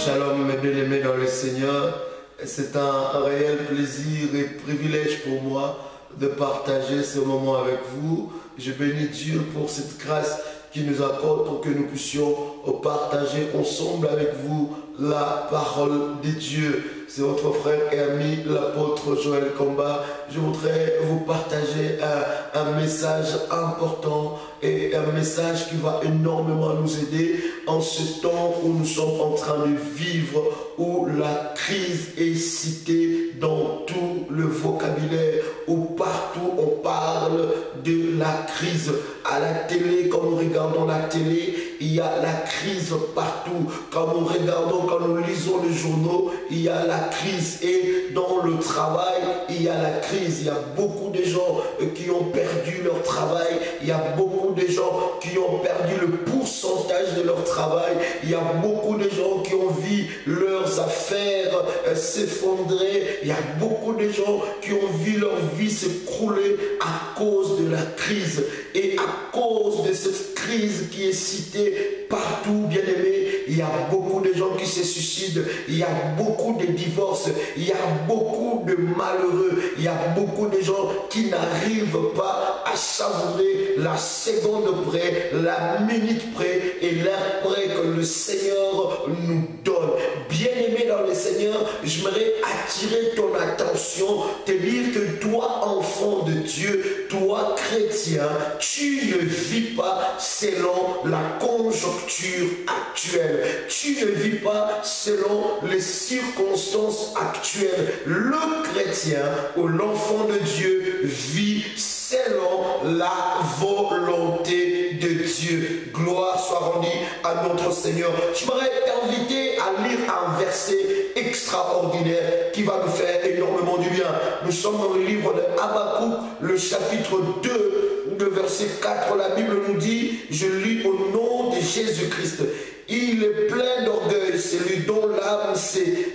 Shalom mes bien-aimés dans le Seigneur, c'est un réel plaisir et privilège pour moi de partager ce moment avec vous. Je bénis Dieu pour cette grâce qu'il nous accorde pour que nous puissions partager ensemble avec vous la parole de Dieu. C'est votre frère et ami l'apôtre Joël Combat. Je voudrais vous partager un message important et un message qui va énormément nous aider en ce temps où nous sommes en train de vivre, où la crise est citée dans tout le vocabulaire, où partout on parle de la crise. À la télé, quand nous regardons la télé, il y a la crise partout. Quand nous lisons les journaux, il y a la crise. Et dans le travail, il y a la crise. Il y a beaucoup de gens qui ont perdu leur travail. Il y a beaucoup de gens qui ont perdu le pourcentage de leur travail. Il y a beaucoup de gens qui ont vu leurs affaires s'effondrer. Il y a beaucoup de gens qui ont vu leur vie s'écrouler à cause de la crise. Et à cause de cette crise qui est citée partout, bien aimé, il y a beaucoup de gens qui se suicident, il y a beaucoup de divorces, il y a beaucoup de malheureux, il y a beaucoup de gens qui n'arrivent pas à savourer la seconde près, la minute près et l'heure près que le Seigneur nous donne. Bien-aimé dans le Seigneur, j'aimerais attirer ton attention, te dire que toi, enfant de Dieu, toi, chrétien, tu ne vis pas selon la conjoncture actuelle. Tu ne vis pas selon les circonstances actuelles. Le chrétien ou l'enfant de Dieu vit selon la volonté de Dieu. Gloire soit rendue à notre Seigneur. Je voudrais t'inviter à lire un verset extraordinaire qui va nous faire énormément du bien. Nous sommes dans le livre de Habakkuk, le chapitre 2, le verset 4. La Bible nous dit, je lis au nom de Jésus-Christ. Il est plein d'orgueil, celui dont l'âme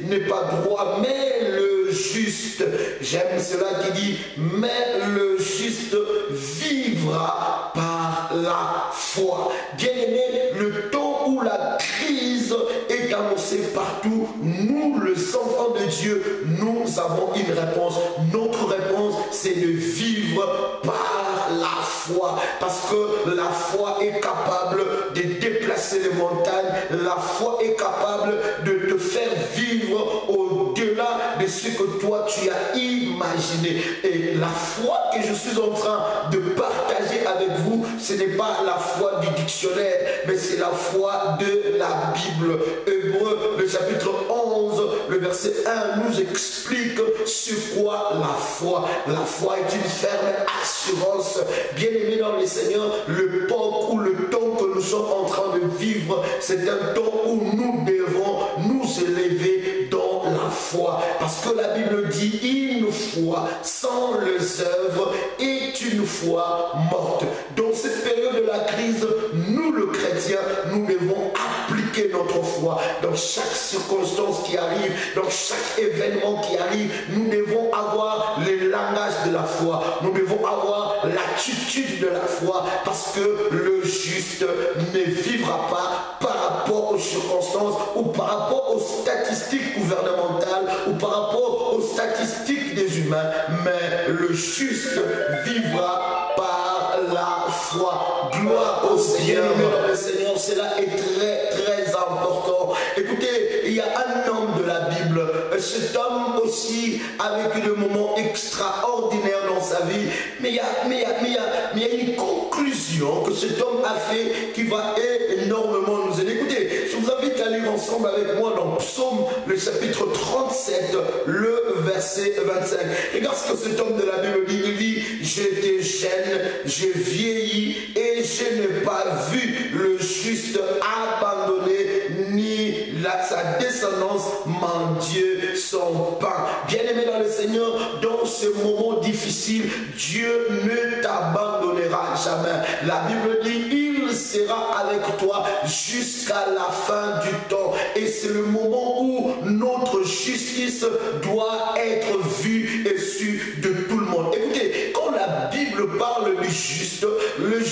n'est pas droit, mais le juste. J'aime cela qui dit, mais le juste vivra par la foi. Bien-aimé, le temps où la crise est annoncée partout, nous, les enfants de Dieu, nous avons une réponse. Notre réponse, c'est de vivre par la foi. Parce que la foi est capable de déplacer les montagnes. La foi est capable de te faire vivre au-delà de ce que toi tu as imaginé. Et la foi que je suis en train de partager avec vous, ce n'est pas la foi du dictionnaire, mais c'est la foi de la Bible. Hébreux, le chapitre 11, le verset 1 nous explique sur quoi la foi. La foi est une ferme assurance. Bien-aimé dans le Seigneur, le temps ou le temps que nous sommes en train de vivre, c'est un temps où nous devons nous élever dans la foi. Parce que la Bible dit, une foi sans les œuvres est une foi morte. Dans cette période de la crise, nous le chrétien, nous devons appliquer notre foi. Dans chaque circonstance qui arrive, dans chaque événement qui arrive, nous devons avoir le langage de la foi. Nous devons avoir l'attitude de la foi, parce que le juste ne vivra pas par rapport aux circonstances ou par rapport aux statistiques gouvernementales ou par rapport aux statistiques des humains, mais le juste vivra par la foi. Gloire au Seigneur. Dans le Seigneur, cela est très très important. Écoutez, il y a un homme de la Bible, cet homme aussi avec des moments extraordinaires dans sa vie, mais il y a une conclusion que cet homme a fait qui va énormément nous aider. Écoutez, je vous invite à lire ensemble avec moi dans Psaume, le chapitre 37, le verset 25. Regarde ce que cet homme de la Bible dit. Il dit, j'étais jeune, j'ai vieilli et je n'ai pas vu le juste abandonné, ni sa descendance mendier son pain. Bien-aimé dans le Seigneur, dans ce moment difficile, Dieu ne t'abandonnera jamais. La Bible dit, il sera avec toi jusqu'à la fin du temps. Et c'est le moment où notre justice doit être vue et su de tout le monde. Écoutez, quand la Bible parle du juste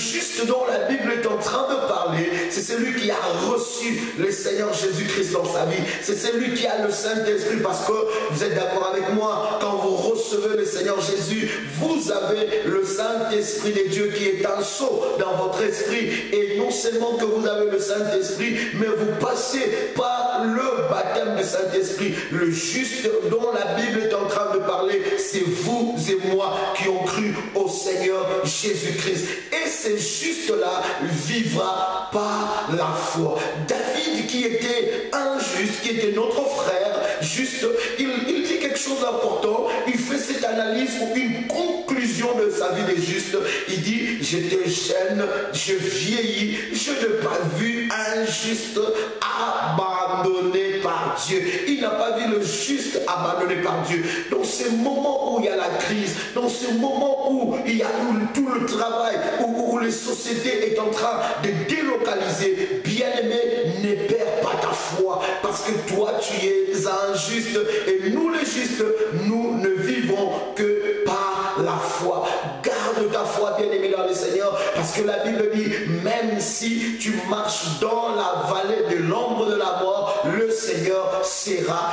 juste dont la Bible est en train de parler, c'est celui qui a reçu le Seigneur Jésus-Christ dans sa vie. C'est celui qui a le Saint-Esprit, parce que vous êtes d'accord avec moi, quand vous recevez le Seigneur Jésus, vous avez le Saint-Esprit de Dieu qui est un sceau dans votre esprit. Et non seulement que vous avez le Saint-Esprit, mais vous passez par le baptême du Saint-Esprit. Le juste dont la Bible est en train de parler, c'est vous et moi qui ont cru au Seigneur Jésus-Christ. Et ce juste-là vivra par la foi. David, qui était injuste, qui était notre frère, juste, il dit quelque chose d'important. Il fait cette analyse ou une conclusion de sa vie de juste. Il dit, j'étais jeune, je vieillis, je n'ai pas vu un juste abandonné par Dieu. Il n'a pas vu le juste abandonné par Dieu. Dans ces moments où il y a la crise, dans ces moments où il y a tout le travail, où les sociétés est en train de délocaliser, bien-aimé, ne perds pas ta foi, parce que toi tu es injuste et nous les justes, nous ne vivons que par la foi. Garde ta foi, bien-aimé dans le Seigneur, parce que la Bible dit, même si tu marches dans la vallée de l'ombre de la mort, le Seigneur sera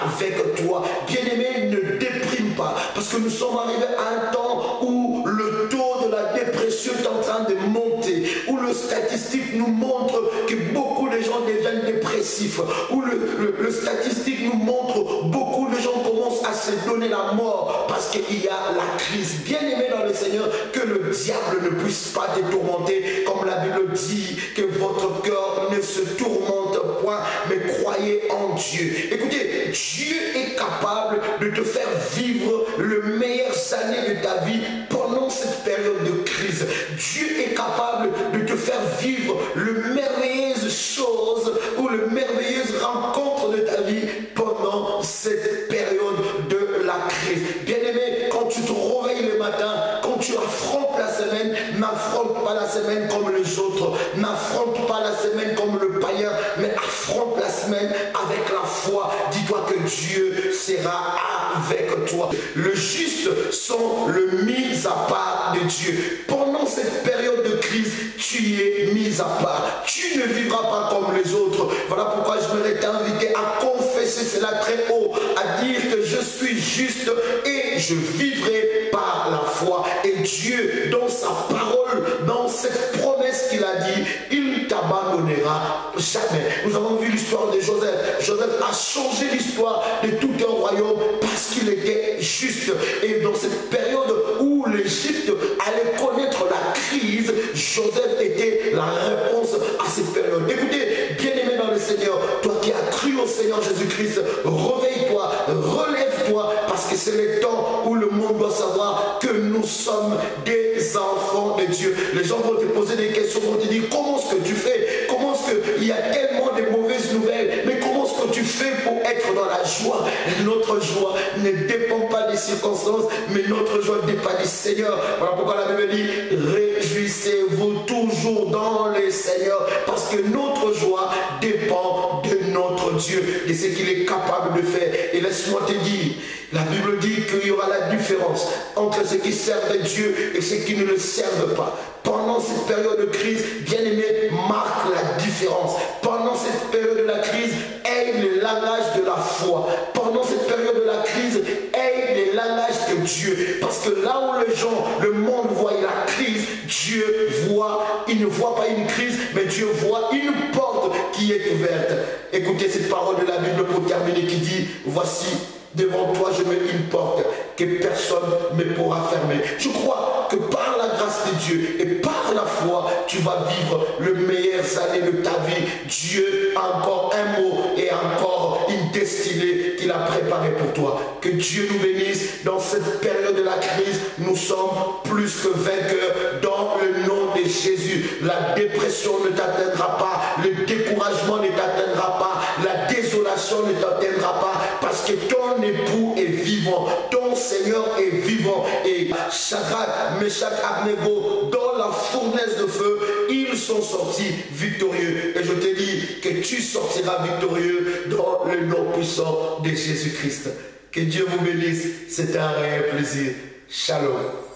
avec toi. Bien-aimé, ne déprime pas, parce que nous sommes arrivés à un temps où le taux de la dépression est en train de monter, où le statistique nous montre que beaucoup de gens deviennent dépressifs, où le statistique nous montre beaucoup de gens commencent à se donner la mort parce qu'il y a la crise. Bien-aimé dans le Seigneur, que le diable ne puisse pas te tourmenter, comme la Bible dit, que votre cœur ne se tourmente point, mais croyez en Dieu. Écoutez, Dieu est capable de te faire vivre le meilleur année de ta vie pendant cette période de crise. Dieu est capable de te faire vivre le merveilleuse chose ou le merveilleuse rencontre de ta vie pendant cette période de la crise. Bien-aimé, quand tu te réveilles le matin, quand tu affrontes la semaine, n'affronte pas la semaine comme les autres, n'affronte pas la semaine comme le païen, mais affronte la semaine avec la foi. Dis-toi que Dieu sera avec toi. Le juste sont le mis à part de Dieu. Pendant cette période de crise, tu es mis à part. Tu ne vivras pas comme les autres. Voilà pourquoi je voudrais t'inviter à confesser cela très haut, à dire que je suis juste et je vivrai par la foi. Et Dieu, dans sa parole, dans cette promesse qu'il a dit, il ne t'abandonnera jamais. Nous avons vu l'histoire de Joseph. Joseph a changé l'histoire de tout un royaume parce qu'il était juste. Et dans cette période où l'Égypte allait connaître la crise, Joseph était la réponse à cette période. Écoutez, bien-aimé dans le Seigneur, toi qui as cru au Seigneur Jésus-Christ, réveille-toi, relève-toi, parce que c'est le temps où le monde doit savoir que nous sommes des enfants de Dieu. Les gens vont te poser des questions, vont te dire, comment est-ce que tu fais? Comment est-ce qu'il y a tellement de mauvaises nouvelles? Mais comment est-ce que tu fais pour être dans la joie? Notre joie ne dépend pas des circonstances, mais notre joie dépend du Seigneur. Voilà pourquoi la Bible dit, réjouissez-vous toujours dans le Seigneur, parce que notre joie dépend de notre Dieu et ce qu'il est capable de faire. Et laisse-moi te dire, la Bible dit qu'il y aura la différence entre ceux qui servent Dieu et ceux qui ne le servent pas. Pendant cette période de crise, bien-aimé, marque la différence. Pendant cette période de la crise, aie le langage de la foi. Pendant cette période de la crise, aie le langage de Dieu. Parce que là où les gens, le monde voit la crise, Dieu voit, il ne voit pas une crise, mais Dieu voit une porte qui est ouverte. Écoutez cette parole de la Bible pour terminer qui dit, voici, devant toi, je mets une porte que personne ne pourra fermer. Je crois que par la grâce de Dieu et par la foi, tu vas vivre le meilleur année de ta vie. Dieu a encore un mot et encore une destinée qu'il a préparée pour toi. Que Dieu nous bénisse dans cette période de la crise. Nous sommes plus que vainqueurs dans le nom de Jésus. La dépression ne t'atteindra pas, le découragement ne t'atteindra pas, la désolation ne t'atteindra pas, parce que ton époux est vivant, ton Seigneur est vivant. Et Shadrach, Meshach, Abednego, dans la fournaise de feu, ils sont sortis victorieux. Et je te dis que tu sortiras victorieux dans le nom puissant de Jésus-Christ. Que Dieu vous bénisse, c'est un réel plaisir. Shalom.